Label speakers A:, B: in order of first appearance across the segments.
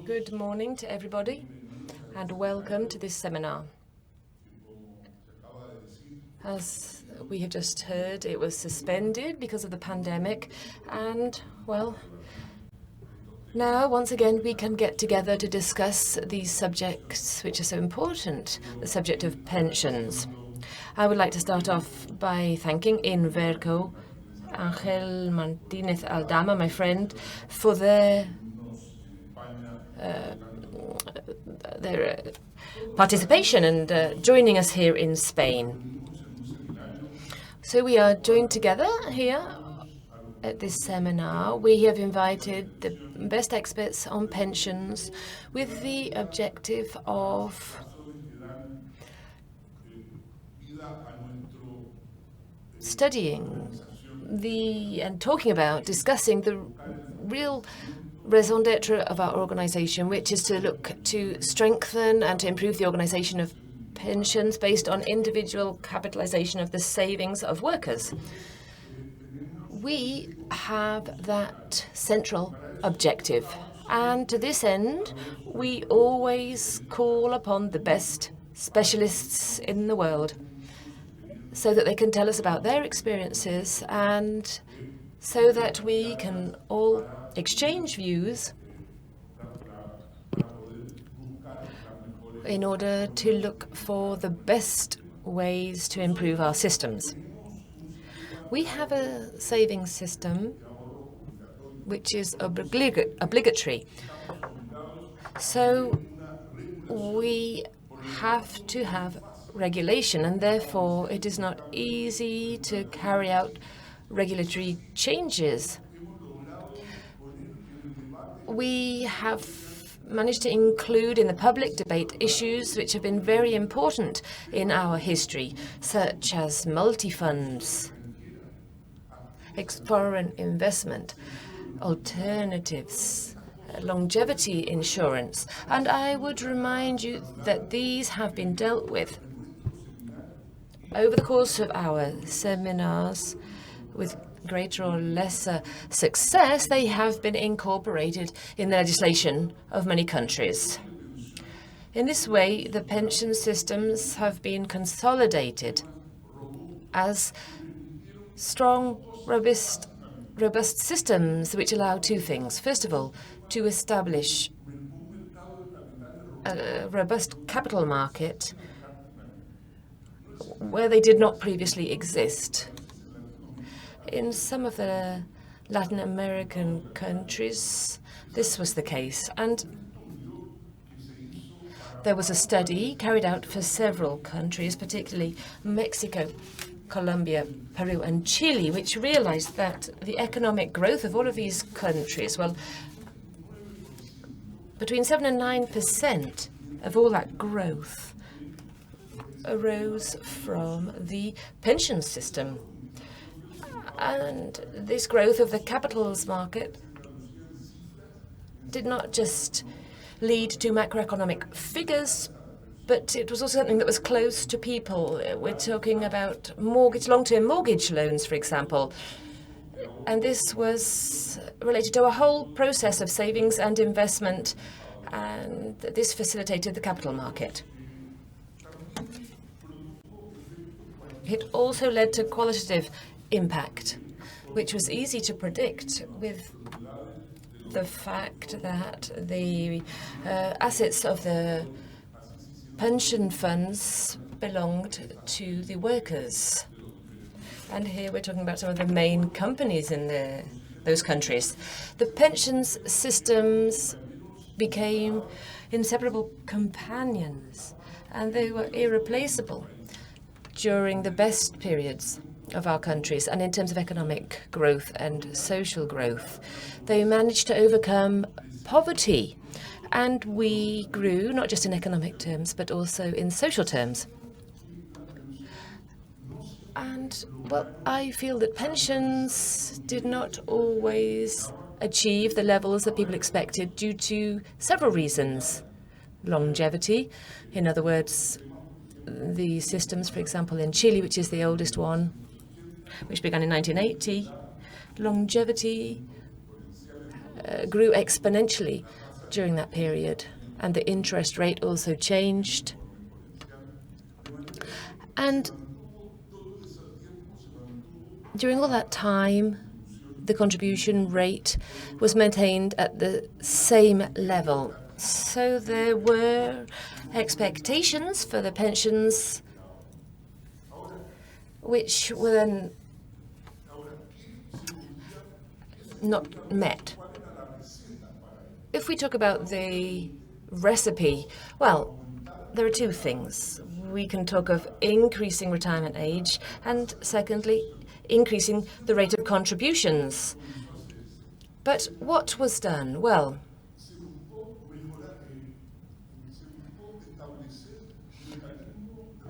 A: Good morning to everybody, and welcome to this seminar. As we have just heard, it was suspended because of the pandemic, and, well, now, once again, we can get together to discuss these subjects which are so important, the subject of pensions. I would like to start off by thanking Inverco, Ángel Martínez Aldama, my friend, for their participation and joining us here in Spain. So we are joined together here at this seminar. We have invited the best experts on pensions with the objective of studying and talking about, discussing the real raison d'etre of our organization, which is to look to strengthen and to improve the organization of pensions based on individual capitalization of the savings of workers. We have that central objective, and to this end, we always call upon the best specialists in the world so that they can tell us about their experiences and so that we can all exchange views in order to look for the best ways to improve our systems. We have a savings system which is obligatory. So we have to have regulation, and therefore it is not easy to carry out regulatory changes. We have managed to include in the public debate issues which have been very important in our history, such as multi-funds, foreign investment, alternatives, longevity insurance. And I would remind you that these have been dealt with over the course of our seminars with greater or lesser success. They have been incorporated in the legislation of many countries. In this way, the pension systems have been consolidated as strong, robust systems which allow two things. First of all, to establish a robust capital market where they did not previously exist. In some of the Latin American countries, this was the case, and there was a study carried out for several countries, particularly Mexico, Colombia, Peru, and Chile, which realized that the economic growth of all of these countries, well, between 7 and 9% of all that growth arose from the pension system. And this growth of the capitals market did not just lead to macroeconomic figures, but it was also something that was close to people. We're talking about long-term mortgage loans, for example. And this was related to a whole process of savings and investment, and this facilitated the capital market. It also led to qualitative impact, which was easy to predict with the fact that the assets of the pension funds belonged to the workers. And here we're talking about some of the main companies in those countries. The pensions systems became inseparable companions, and they were irreplaceable during the best periods of our countries, and in terms of economic growth and social growth. They managed to overcome poverty, and we grew not just in economic terms, but also in social terms. And, well, I feel that pensions did not always achieve the levels that people expected due to several reasons. Longevity, in other words, the systems, for example, in Chile, which is the oldest one, which began in 1980, longevity grew exponentially during that period, and the interest rate also changed. And during all that time, the contribution rate was maintained at the same level. So there were expectations for the pensions which were then not met. If we talk about the recipe, well, there are two things. We can talk of increasing retirement age and, secondly, increasing the rate of contributions. But what was done? Well,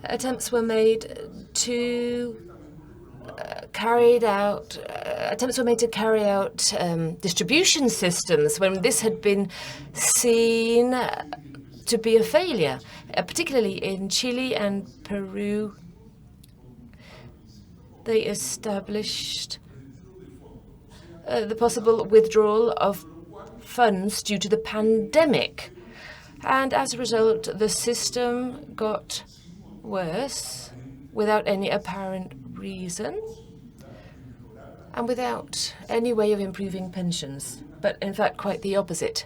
A: attempts were made to carry out distribution systems when this had been seen to be a failure, particularly in Chile and Peru. They established the possible withdrawal of funds due to the pandemic. And as a result, the system got worse without any apparent reason and without any way of improving pensions, but in fact quite the opposite.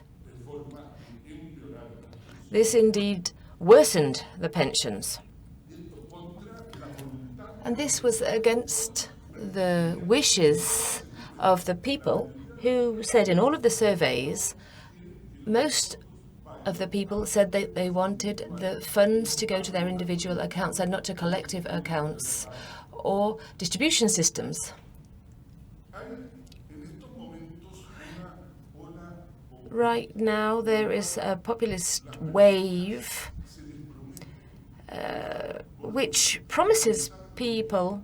A: This indeed worsened the pensions. And this was against the wishes of the people who said in all of the surveys, most of the people said that they wanted the funds to go to their individual accounts and not to collective accounts or distribution systems. Right now, there is a populist wave which promises people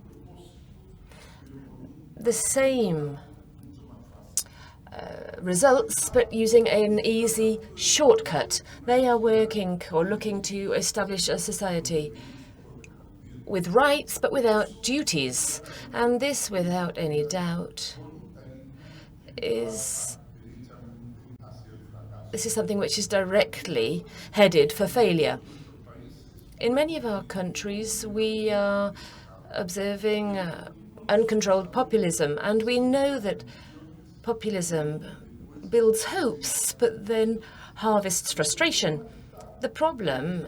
A: the same results, but using an easy shortcut. They are working or looking to establish a society with rights, but without duties. And this, without any doubt, is something which is directly headed for failure. In many of our countries, we are observing uncontrolled populism, and we know that populism builds hopes, but then harvests frustration. The problem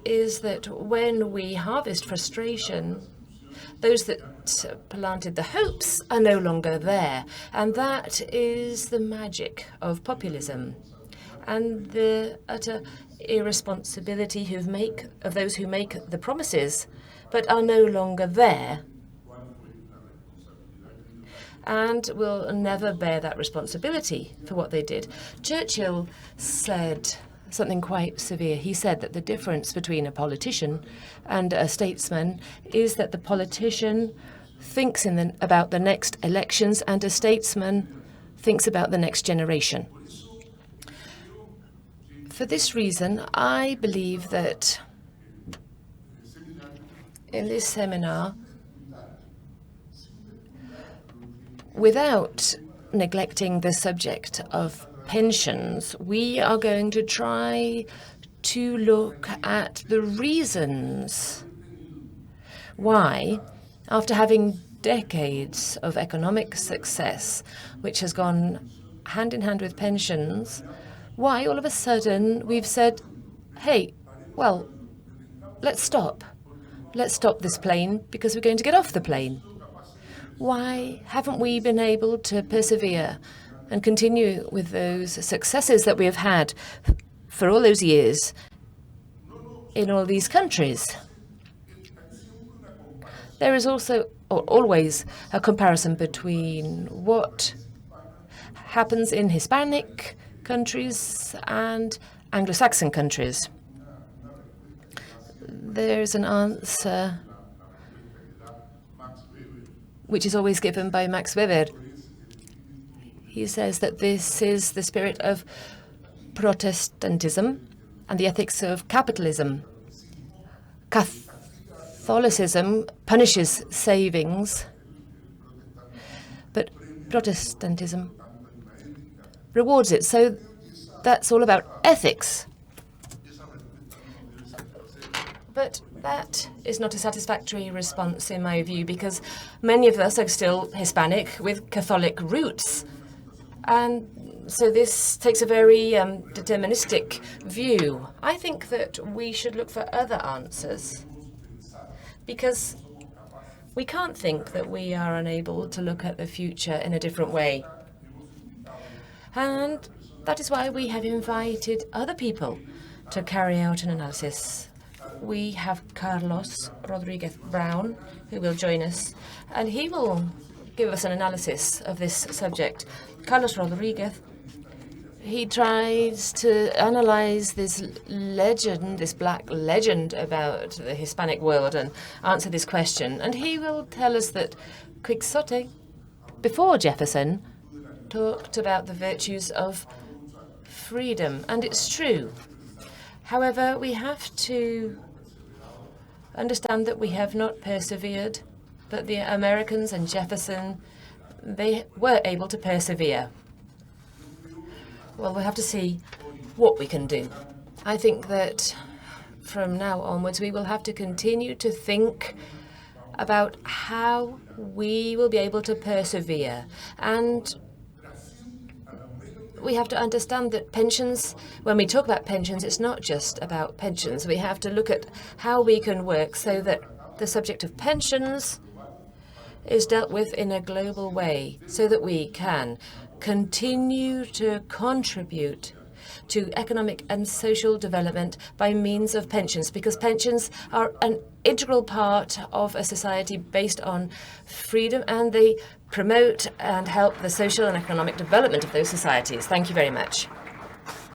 A: is that when we harvest frustration, those that planted the hopes are no longer there. And that is the magic of populism and the utter irresponsibility of those who make the promises but are no longer there and will never bear that responsibility for what they did. Churchill said something quite severe. He said that the difference between a politician and a statesman is that the politician thinks about the next elections and a statesman thinks about the next generation. For this reason, I believe that in this seminar, without neglecting the subject of pensions, we are going to try to look at the reasons why, after having decades of economic success, which has gone hand in hand with pensions, why all of a sudden we've said, hey, well, let's stop. Let's stop this plane because we're going to get off the plane. Why haven't we been able to persevere and continue with those successes that we have had for all those years in all these countries? There is also always a comparison between what happens in Hispanic countries and Anglo-Saxon countries. There's an answer which is always given by Max Weber. He says that this is the spirit of Protestantism and the ethics of capitalism. Catholicism punishes savings, but Protestantism rewards it. So that's all about ethics. But that is not a satisfactory response in my view, because many of us are still Hispanic with Catholic roots. And so this takes a very deterministic view. I think that we should look for other answers, because we can't think that we are unable to look at the future in a different way. And that is why we have invited other people to carry out an analysis. We have Carlos Rodriguez Brown, who will join us, and he will give us an analysis of this subject. Carlos Rodriguez, he tries to analyze this legend, this black legend about the Hispanic world, and answer this question. And he will tell us that Quixote, before Jefferson, talked about the virtues of freedom, and it's true. However, we have to understand that we have not persevered, but the Americans and Jefferson, they were able to persevere. Well, we'll have to see what we can do. I think that from now onwards, we will have to continue to think about how we will be able to persevere. And we have to understand that pensions, when we talk about pensions, it's not just about pensions. We have to look at how we can work so that the subject of pensions is dealt with in a global way, so that we can continue to contribute to economic and social development by means of pensions, because pensions are an integral part of a society based on freedom, and they promote and help the social and economic development of those societies. Thank you very much.